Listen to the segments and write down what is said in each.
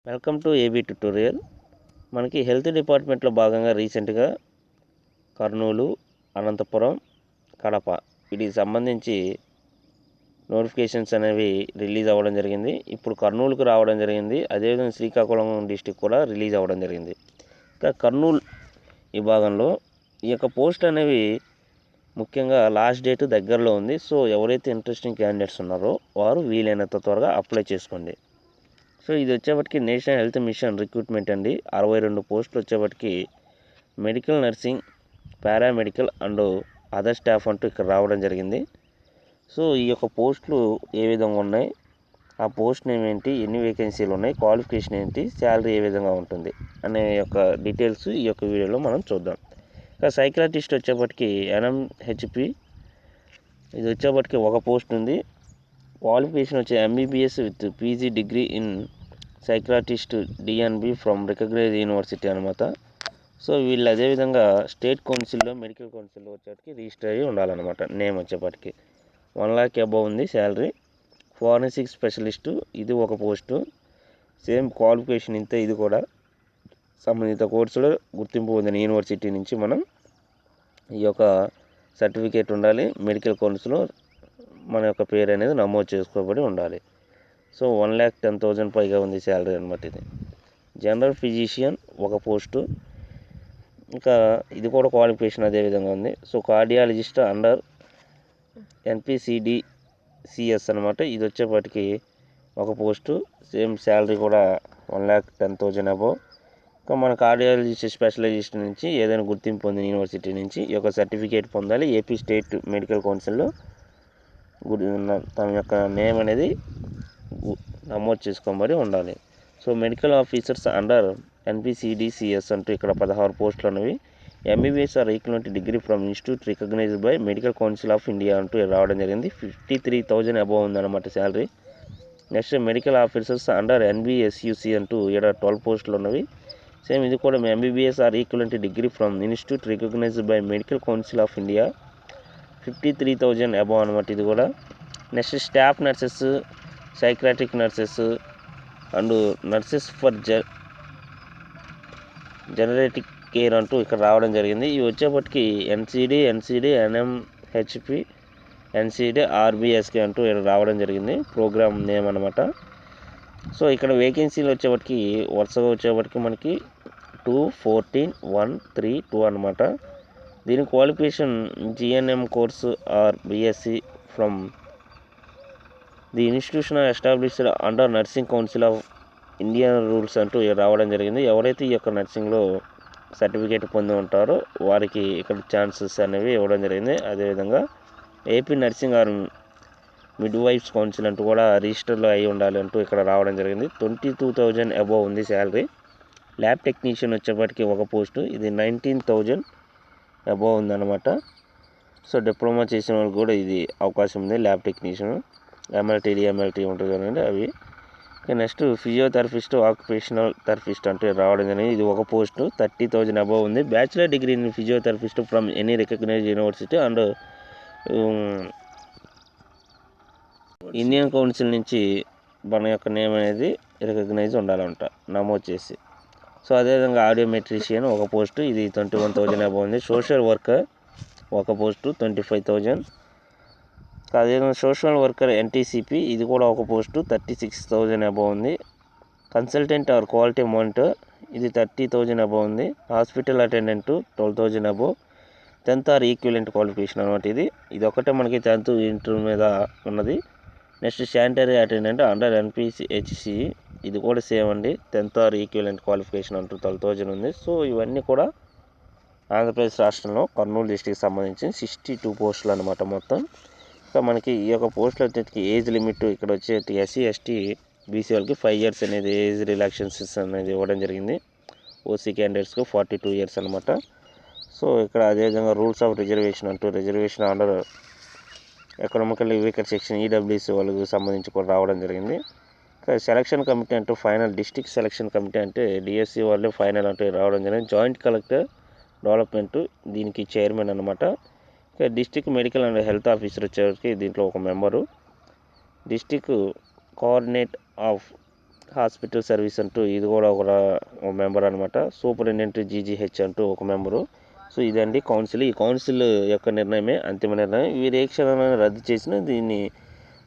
Welcome to AB tutorial. మనకి health డిపార్ట్మెంట్లో భాగంగా రీసెంట్గా కర్నూలు, అనంతపురం, కడప వీటికి సంబంధించి నోటిఫికేషన్స్ అనేవి రిలీజ్ అవ్వడం జరిగింది. ఇప్పుడు కర్నూలుకు రావడం జరిగింది. అదేవిధంగా శ్రీకాకుళం డిస్టిక్ కూడా రిలీజ్ అవ్వడం జరిగింది. ఇంకా కర్నూలు విభాగంలో ఈ యొక్క పోస్ట్ అనేవి ముఖ్యంగా లాస్ట్ డేట్ దగ్గరలో ఉంది. సో ఎవరైతే ఇంట్రెస్టింగ్ క్యాండిడేట్స్ ఉన్నారో వారు వీలైనంత త్వరగా అప్లై చేసుకోండి. సో ఇది వచ్చేప్పటికి నేషనల్ హెల్త్ మిషన్ రిక్రూట్మెంట్ అండి. 62 పోస్టులు వచ్చేప్పటికి medical nursing, paramedical and other staff అంటూ ఇక్కడ రావడం జరిగింది. సో ఈ యొక్క పోస్టులు ఏ విధంగా ఉన్నాయి, ఆ పోస్ట్ నేమ్ ఏంటి, ఎన్ని వేకెన్సీలు ఉన్నాయి, క్వాలిఫికేషన్ ఏంటి, శాలరీ ఏ విధంగా ఉంటుంది అనే యొక్క డీటెయిల్స్ ఈ యొక్క వీడియోలో మనం చూద్దాం. ఇంకా సైకియాట్రిస్ట్ వచ్చేప్పటికి NMHP ఇది వచ్చేప్పటికి ఒక పోస్ట్ ఉంది. క్వాలిఫికేషన్ వచ్చి MBBS with PG degree in psychiatrist DNB from recognised university అనమాట. సో వీళ్ళు అదేవిధంగా స్టేట్ కౌన్సిల్లో, మెడికల్ కౌన్సిల్లో వచ్చేటికి రిజిస్టర్ అయ్యి ఉండాలన్నమాట. నేమ్ వచ్చేప్పటికి 1 lakh అబవ్ ఉంది శాలరీ. ఫారెన్సిక్ స్పెషలిస్టు ఇది ఒక పోస్టు. సేమ్ క్వాలిఫికేషన్ ఇంతే. ఇది కూడా సంబంధిత కోర్సులో గుర్తింపు పొందిన యూనివర్సిటీ నుంచి మనం ఈ యొక్క సర్టిఫికేట్ ఉండాలి. మెడికల్ కౌన్సిల్లో మన యొక్క పేరు అనేది నమోదు చేసుకోబడి ఉండాలి. సో 1,10,000 పైగా ఉంది శాలరీ అనమాట. ఇది జనరల్ ఫిజిషియన్ ఒక పోస్టు. ఇంకా ఇది కూడా క్వాలిఫికేషన్ అదే విధంగా ఉంది. సో కార్డియాలజిస్ట్ అండర్ NPCDCS అనమాట. ఇది వచ్చేప్పటికి ఒక పోస్టు. సేమ్ శాలరీ కూడా 1,10,000 అబవ్. ఇంకా మన కార్డియాలజిస్ట్ స్పెషలైజేషన్ నుంచి ఏదైనా గుర్తింపు పొందిన యూనివర్సిటీ నుంచి ఈ యొక్క సర్టిఫికేట్ పొందాలి. ఏపీ స్టేట్ మెడికల్ కౌన్సిల్లో తన యొక్క నేమ్ అనేది నమోదు చేసుకోబడి ఉండాలి. So medical officers under NPCDCS అంటూ ఇక్కడ 16 పోస్టులు అనేవి. MBBS or equivalent degree from institute recognised by medical council of India అంటూ రావడం జరిగింది. 53,000 అబవ్ ఉందన్నమాట salary. Next medical officers under NBSUC అంటూ ఇక్కడ 12 పోస్టులు ఉన్నవి. సేమ్ ఇది కూడా MBBS or equivalent degree from institute recognised by medical council of India 53,000 above అనమాట. ఇది కూడా. Next staff nurses, psychiatric nurses and nurses for geriatric care అంటూ ఇక్కడ రావడం జరిగింది. ఇవి వచ్చేప్పటికి NCD, NMHP, NCD, RBSK అంటూ ఇక్కడ రావడం జరిగింది. ప్రోగ్రామ్ నేమ్ అనమాట. సో ఇక్కడ వేకెన్సీలు వచ్చేప్పటికి వరుసగా వచ్చేప్పటికి మనకి 2, 14, 1, 3, 2 అనమాట. దీని qualification GNM course or BSc from the institution established under Nursing Council of Indian rules అంటూ రావడం జరిగింది. ఎవరైతే ఈ యొక్క నర్సింగ్లో సర్టిఫికేట్ పొంది ఉంటారో వారికి ఇక్కడ ఛాన్సెస్ అనేవి ఇవ్వడం జరిగింది. అదేవిధంగా AP nursing or midwives council అంటూ కూడా రిజిస్టర్లో అయి ఉండాలి అంటూ ఇక్కడ రావడం జరిగింది. 22,000 అబవ్ ఉంది శాలరీ. ల్యాబ్ టెక్నీషియన్ వచ్చేప్పటికి ఒక పోస్టు. ఇది 19,000 అబవ్ ఉందన్నమాట. సో డిప్లొమా చేసిన వాళ్ళకి కూడా ఇది అవకాశం ఉంది. ల్యాబ్ టెక్నీషియన్ MLT ఉంటుంది కదండి అవి. నెక్స్ట్ ఫిజియోథెరపిస్ట్, ఆక్యుపేషనల్ థెరపిస్ట్ అంటే రావడం జరిగింది. ఇది ఒక పోస్టు. 30,000 అబవ్ ఉంది. Bachelor degree in physiotherapist from any recognised university and Indian council నుంచి మన యొక్క నేమ్ అనేది రికగ్నైజ్ ఉండాలంట నమోదు చేసి. సో అదేవిధంగా ఆడియోమెట్రిషియన్ ఒక పోస్టు. ఇది 21,000 అబవ్ ఉంది. సోషల్ వర్కర్ ఒక పోస్టు 25,000. అదేవిధంగా సోషల్ వర్కర్ NTCP ఇది కూడా ఒక పోస్టు 36,000 అబవ్ ఉంది. కన్సల్టెంట్ ఆర్ క్వాలిటీ మానిటర్ ఇది 30,000 అబవ్ ఉంది. Hospital attendant 12,000 above. 10th are equivalent qualification అనమాట. ఇది ఒకటే మనకి 10th ఇంటర్ మీద ఉన్నది. Next sanitary attendant under NPHC ఇది కూడా సేమ్ అండి. 10th ఆర్ ఈక్వలెంట్ క్వాలిఫికేషన్ అంటూ 12,000 ఉంది. సో ఇవన్నీ కూడా ఆంధ్రప్రదేశ్ రాష్ట్రంలో కర్నూలు డిస్టిక్కి సంబంధించి 62 పోస్టులు అనమాట మొత్తం. సో మనకి ఈ యొక్క పోస్టులు వచ్చేటికి ఏజ్ లిమిట్ ఇక్కడ వచ్చేటి SC, ST, BC వాళ్ళకి 5 years అనేది ఏజ్ రిలాక్సేషన్స్ అనేది ఇవ్వడం జరిగింది. OC క్యాండిడేట్స్కి 42 years అనమాట. సో ఇక్కడ అదేవిధంగా రూల్స్ ఆఫ్ రిజర్వేషన్ అంటూ reservation under economical weaker section EWC వాళ్ళకి సంబంధించి కూడా రావడం జరిగింది. సెలక్షన్ కమిటీ అంటూ ఫైనల్ డిస్ట్రిక్ట్ సెలక్షన్ కమిటీ అంటే DSC వాళ్ళే ఫైనల్ అంటూ రావడం జరిగింది. జాయింట్ కలెక్టర్ డెవలప్మెంట్ దీనికి చైర్మన్ అనమాట. District medical and health officer వచ్చేసరికి దీంట్లో ఒక member. District coordinate of hospital service అంటూ ఇది కూడా ఒక మెంబర్ అనమాట. సూపరింటెండెంట్ జీజీహెచ్ అంటూ ఒక మెంబరు. సో ఇదండి కౌన్సిల్. ఈ కౌన్సిల్ యొక్క నిర్ణయమే అంతిమ నిర్ణయం. వీరు ఏ క్షణాన్ని రద్దు చేసినా దీన్ని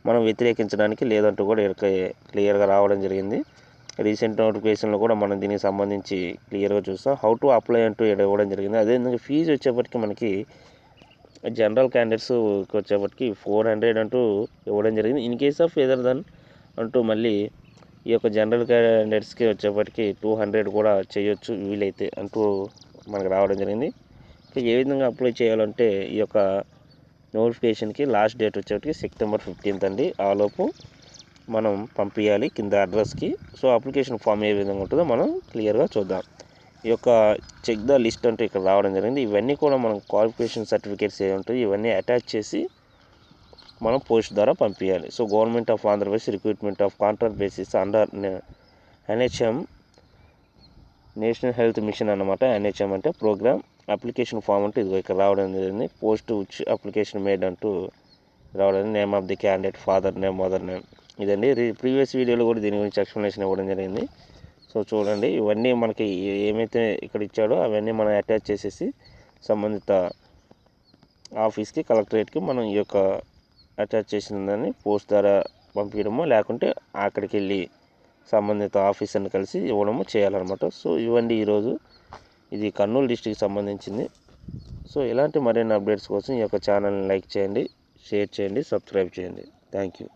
మనం వ్యతిరేకించడానికి లేదంటూ కూడా క్లియర్గా రావడం జరిగింది. రీసెంట్ నోటిఫికేషన్లో కూడా మనం దీనికి సంబంధించి క్లియర్గా చూస్తాం. హౌ టు అప్లై అంటూ ఇవ్వడం జరిగింది. అదేవిధంగా ఫీజు వచ్చేప్పటికి మనకి జనరల్ క్యాండిడేట్స్ వచ్చేప్పటికి 400 అంటూ ఇవ్వడం జరిగింది. In case of either than అంటూ మళ్ళీ ఈ యొక్క జనరల్ క్యాండిడేట్స్కి వచ్చేప్పటికి 200 కూడా చేయొచ్చు వీలైతే అంటూ మనకు రావడం జరిగింది. ఏ విధంగా అప్లై చేయాలంటే ఈ యొక్క నోటిఫికేషన్కి లాస్ట్ డేట్ వచ్చేప్పటికి సెప్టెంబర్ 15th అండి. ఆలోపు మనం పంపించాలి కింద అడ్రస్కి. సో అప్లికేషన్ ఫామ్ ఏ విధంగా ఉంటుందో మనం క్లియర్గా చూద్దాం. ఈ యొక్క చెక్ ద లిస్ట్ అంటూ ఇక్కడ రావడం జరిగింది. ఇవన్నీ కూడా మనం క్వాలిఫికేషన్ సర్టిఫికేట్స్ ఏ ఉంటాయి ఇవన్నీ అటాచ్ చేసి మనం పోస్ట్ ద్వారా పంపించాలి. So government of Andhra Pradesh recruitment of contract basis under NHM national health machine అన్నమాట. ఎన్హెచ్ఎం అంటే ప్రోగ్రామ్. అప్లికేషన్ ఫామ్ అంటే ఇదిగో ఇక్కడ రావడం జరిగింది. పోస్ట్ విచ్ అప్లికేషన్ మేడ్ అంటూ రావడం. Name of the candidate, father name, mother name. ఇదండి ప్రీవియస్ వీడియోలో కూడా దీని గురించి ఎక్స్ప్లెనేషన్ ఇవ్వడం జరిగింది. సో చూడండి ఇవన్నీ మనకి ఏమైతే ఇక్కడ ఇచ్చాడో అవన్నీ మనం అటాచ్ చేసేసి సంబంధిత ఆఫీస్కి, కలెక్టరేట్కి మనం ఈ యొక్క అటాచ్ చేసిన దాన్ని పోస్ట్ ద్వారా పంపించడము, లేకుంటే అక్కడికి వెళ్ళి సంబంధిత ఆఫీసర్ని కలిసి ఇవ్వడము చేయాలన్నమాట. సో ఇవ్వండి ఈరోజు ఇది కర్నూలు డిస్టిక్కి సంబంధించింది. సో ఇలాంటి మరిన్ని అప్డేట్స్ కోసం ఈ యొక్క ఛానల్ని లైక్ చేయండి, షేర్ చేయండి, సబ్స్క్రైబ్ చేయండి. Thank you.